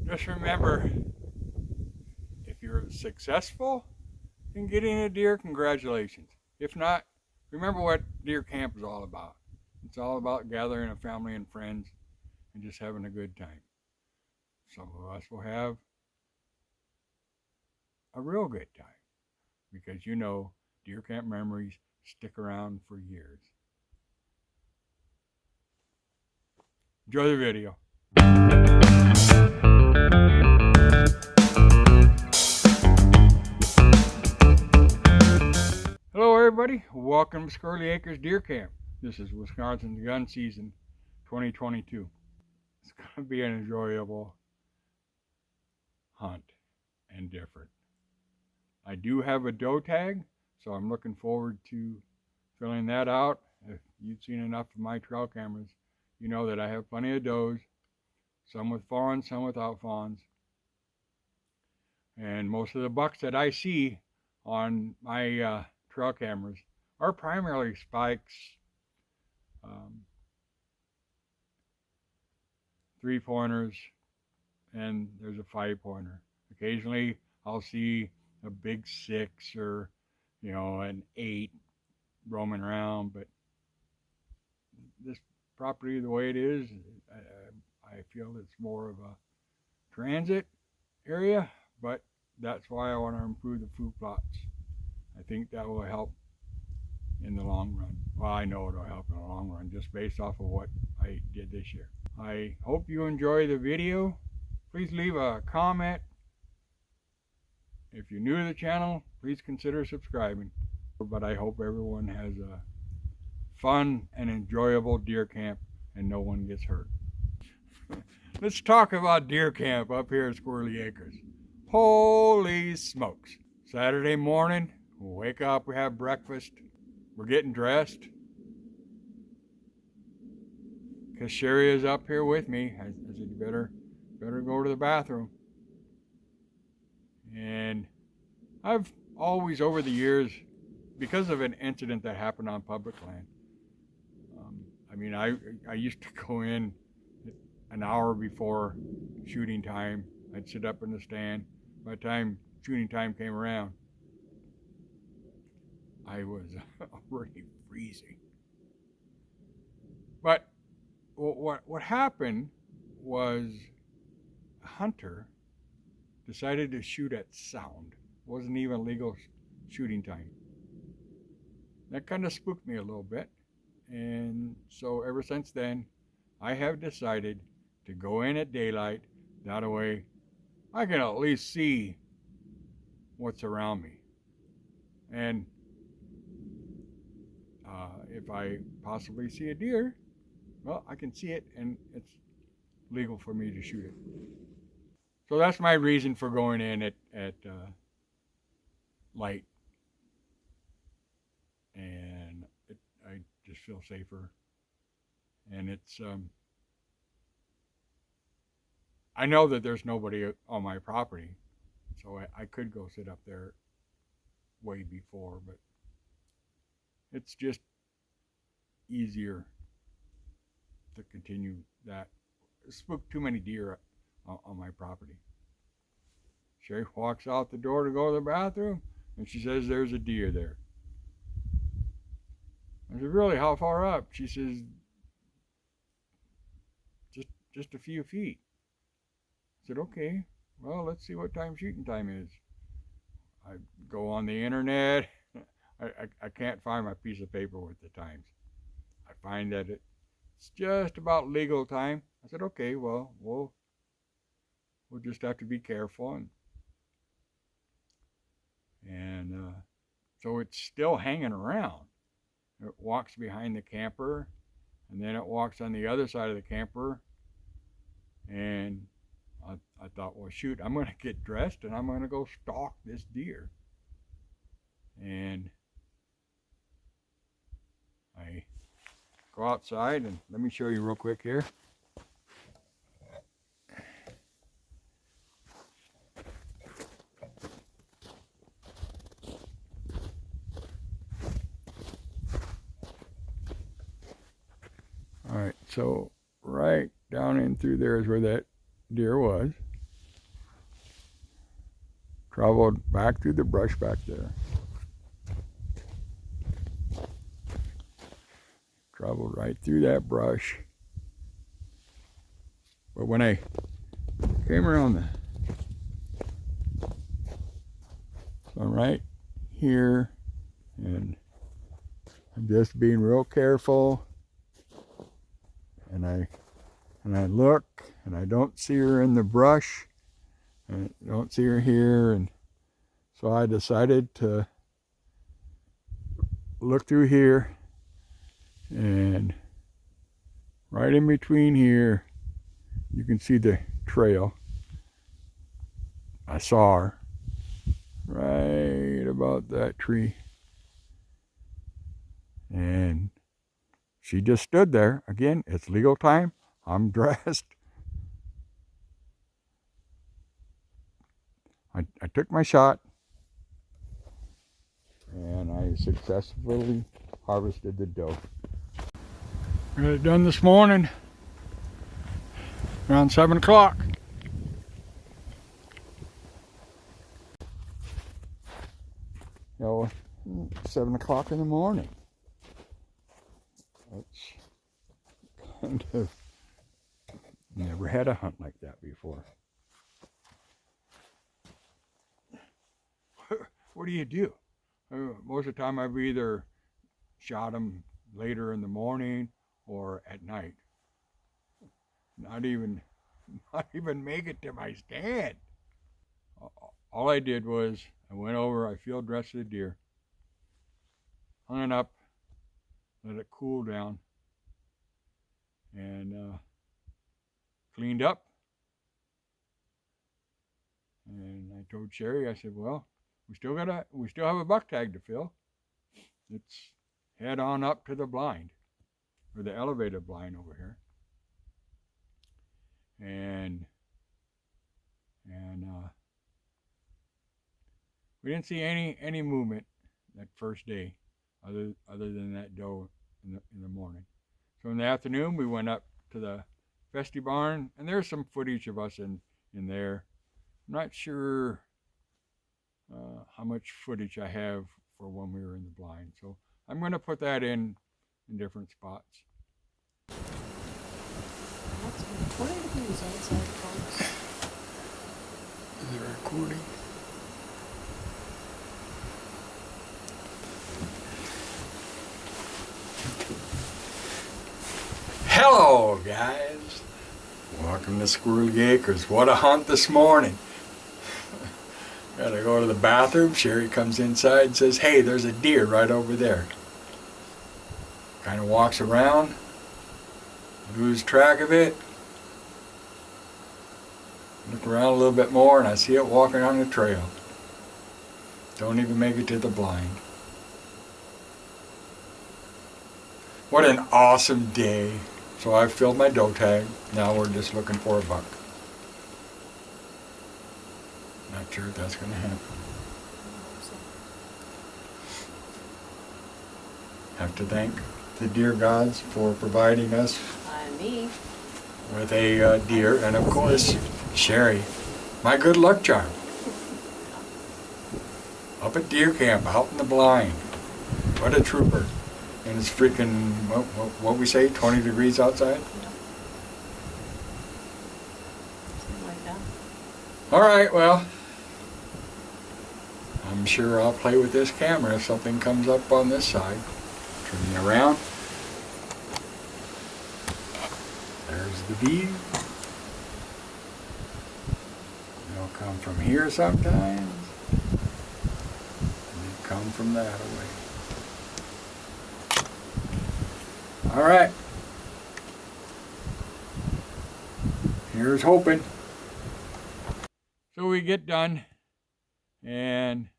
just remember, if you're successful in getting a deer, congratulations. If not, remember what deer camp is all about. It's all about gathering a family and friends and just having a good time. Some of us will have a real good time because deer camp memories stick around for years. Enjoy the video. Hello everybody, welcome to Squirrelly Acres Deer Camp. This is Wisconsin's gun season 2022. It's going to be an enjoyable hunt and different. I do have a doe tag, so I'm looking forward to filling that out. If you've seen enough of my trail cameras, you know that I have plenty of does, some with fawns, some without fawns. And most of the bucks that I see on my trail cameras are primarily spikes, 3-pointers, and there's a 5-pointer. Occasionally I'll see a big 6 or an 8 roaming around, but this property, the way it is, I feel it's more of a transit area, but that's why I want to improve the food plots. I think that will help in the long run. Well, I know it'll help in the long run just based off of what I did this year. I hope you enjoy the video. Please leave a comment. If you're new to the channel, please consider subscribing. But I hope everyone has a fun and enjoyable deer camp and no one gets hurt. Let's talk about deer camp up here at Squirrelly Acres. Holy smokes. Saturday morning, we wake up, we have breakfast, we're getting dressed. Because Shari is up here with me. I said, you better go to the bathroom. And I've always, over the years, because of an incident that happened on public land, I used to go in an hour before shooting time. I'd sit up in the stand. By the time shooting time came around, I was already freezing. But what happened was a hunter decided to shoot at sound. It wasn't even legal shooting time. That kind of spooked me a little bit. And so ever since then, I have decided to go in at daylight. That way, I can at least see what's around me. And if I possibly see a deer, well, I can see it and it's legal for me to shoot it. So that's my reason for going in at light. And I just feel safer. And it's, I know that there's nobody on my property, so I could go sit up there way before, but it's just easier to continue that. Spook too many deer on my property. Shari walks out the door to go to the bathroom, and she says there's a deer there. I said, really, how far up? She says, just a few feet. I said, okay, well, let's see what time shooting time is. I go on the internet. I can't find my piece of paper with the times. I find that it's just about legal time. I said, okay, well, we'll just have to be careful. And so it's still hanging around. It walks behind the camper, and then it walks on the other side of the camper. And I thought, well, shoot, I'm going to get dressed and I'm going to go stalk this deer. And I go outside, and let me show you real quick here. All right, so right down in through there is where that deer was. traveled back through the brush back there. Traveled right through that brush. But when I came around so I'm right here, and I'm just being real careful, and I look, and I don't see her in the brush, and I don't see her here, and so I decided to look through here, and right in between here, you can see the trail. I saw her right about that tree. And she just stood there. Again, it's legal time. I'm dressed. I took my shot, and I successfully harvested the doe. Got it done this morning around 7 o'clock. You know, 7 o'clock in the morning. That's kind of, never had a hunt like that before. What do you do? Most of the time I've either shot them later in the morning or at night. Not even make it to my stand. All I did was I went over, I field dressed the deer, hung it up, let it cool down, and cleaned up. And I told Shari, I said, well, we still have a buck tag to fill. Let's head on up to the blind, or the elevated blind over here. And we didn't see any movement that first day, other than that doe in the morning. So in the afternoon, we went up to the Festy barn, and there's some footage of us in there. I'm not sure how much footage I have for when we were in the blind, so I'm going to put that in different spots. What are these outside folks? Is it recording? Hello, guys. Welcome to Squirrelly Acres. What a hunt this morning. Gotta go to the bathroom. Shari comes inside and says, hey, there's a deer right over there. Kind of walks around, lose track of it. Look around a little bit more, and I see it walking on the trail. Don't even make it to the blind. What an awesome day. So I've filled my doe tag. Now we're just looking for a buck. Not sure if that's going to happen. Have to thank the deer gods for providing us Me. with a deer, and of course Shari, my good luck charm. Up at deer camp, out in the blind. What a trooper. And it's freaking, what we say, 20 degrees outside? Something like that. All right, well, I'm sure I'll play with this camera if something comes up on this side. Turning around. There's the view. They'll come from here sometimes. And they come from that away. All right. Here's hoping. So we get done, and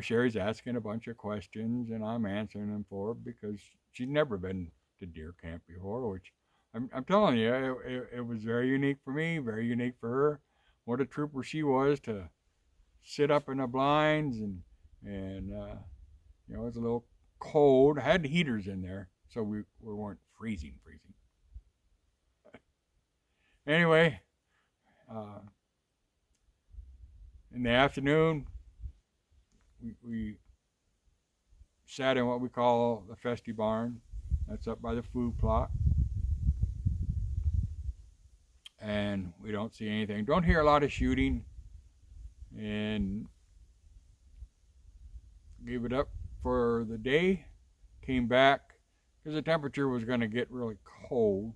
Shari's asking a bunch of questions, and I'm answering them for her because she's never been to deer camp before, which I'm telling you, it was very unique for me, very unique for her. What a trooper she was to sit up in the blinds, and it was a little cold. I had heaters in there, so we weren't freezing. Anyway, in the afternoon, we sat in what we call the Festy Barn. That's up by the food plot. And we don't see anything. Don't hear a lot of shooting. And gave it up for the day. Came back because the temperature was going to get really cold.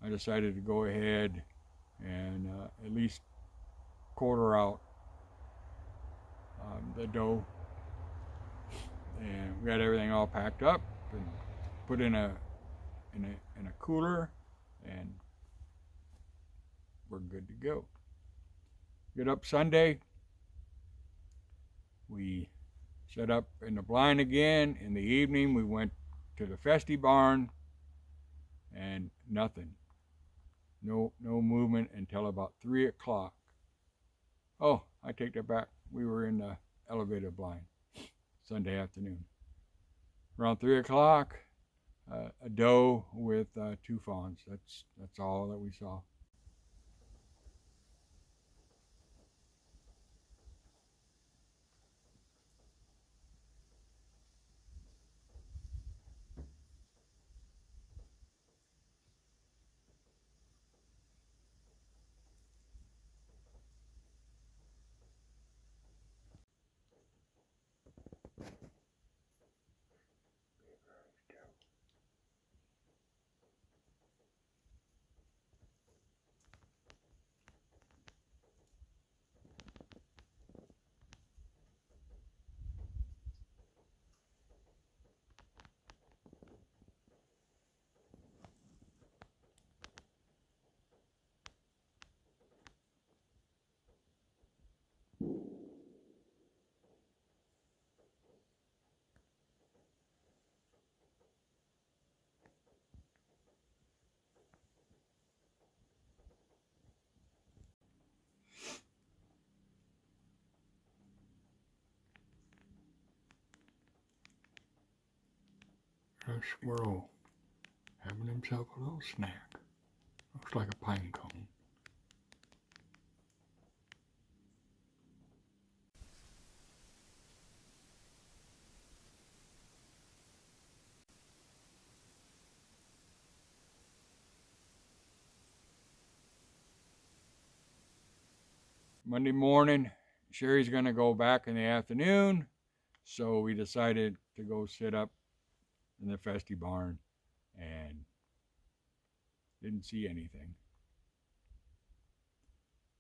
I decided to go ahead and at least quarter out the doe, and we got everything all packed up and put in a cooler, and we're good to go. Get up Sunday. We set up in the blind again. In the evening, we went to the Festy Barn, and nothing. No movement until about 3 o'clock. Oh, I take that back. We were in the elevated blind Sunday afternoon. Around 3 o'clock, a doe with 2 fawns. That's all that we saw. A squirrel having himself a little snack. Looks like a pine cone. Monday morning, Shari's going to go back in the afternoon, so we decided to go sit up in the Festy Barn and didn't see anything.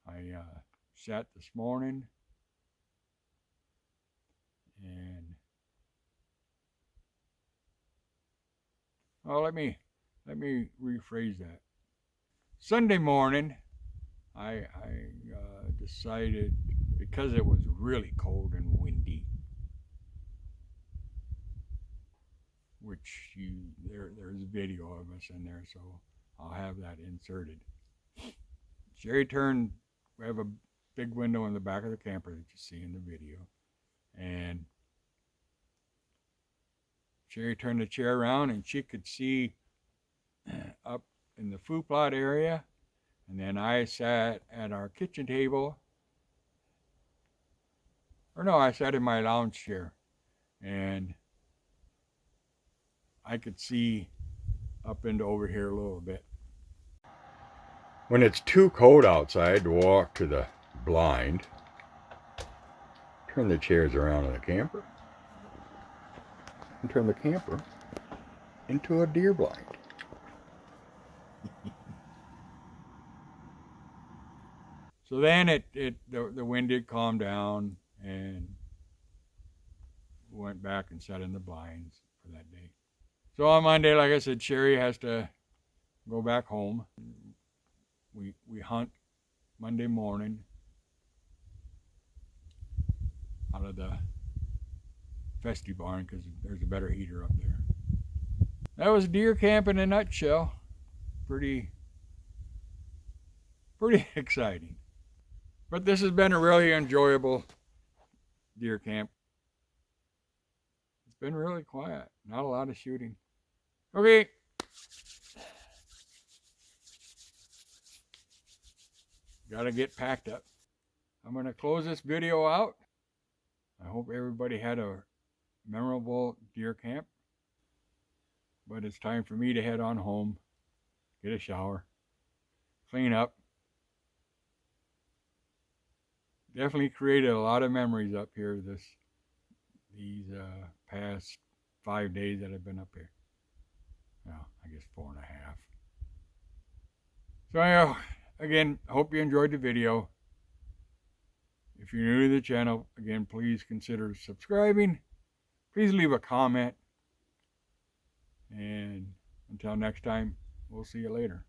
I sat this morning and let me rephrase that. Sunday morning, I decided, because it was really cold and windy, which there's a video of us in there, so I'll have that inserted. Shari we have a big window in the back of the camper that you see in the video, and Shari turned the chair around and she could see up in the food plot area, and then I sat at our kitchen table, or no, I sat in my lounge chair, and I could see up into over here a little bit. When it's too cold outside to walk to the blind, turn the chairs around in the camper and turn the camper into a deer blind. So then the wind did calm down, and we went back and sat in the blinds for that day. So on Monday, like I said, Shari has to go back home. We hunt Monday morning out of the Festy Barn because there's a better heater up there. That was deer camp in a nutshell. Pretty exciting. But this has been a really enjoyable deer camp. It's been really quiet. Not a lot of shooting. Okay. Gotta get packed up. I'm going to close this video out. I hope everybody had a memorable deer camp. But it's time for me to head on home, get a shower, clean up. Definitely created a lot of memories up here these past 5 days that I've been up here. Well, I guess 4.5. So anyhow, again, hope you enjoyed the video. If you're new to the channel, again, please consider subscribing. Please leave a comment. And until next time, we'll see you later.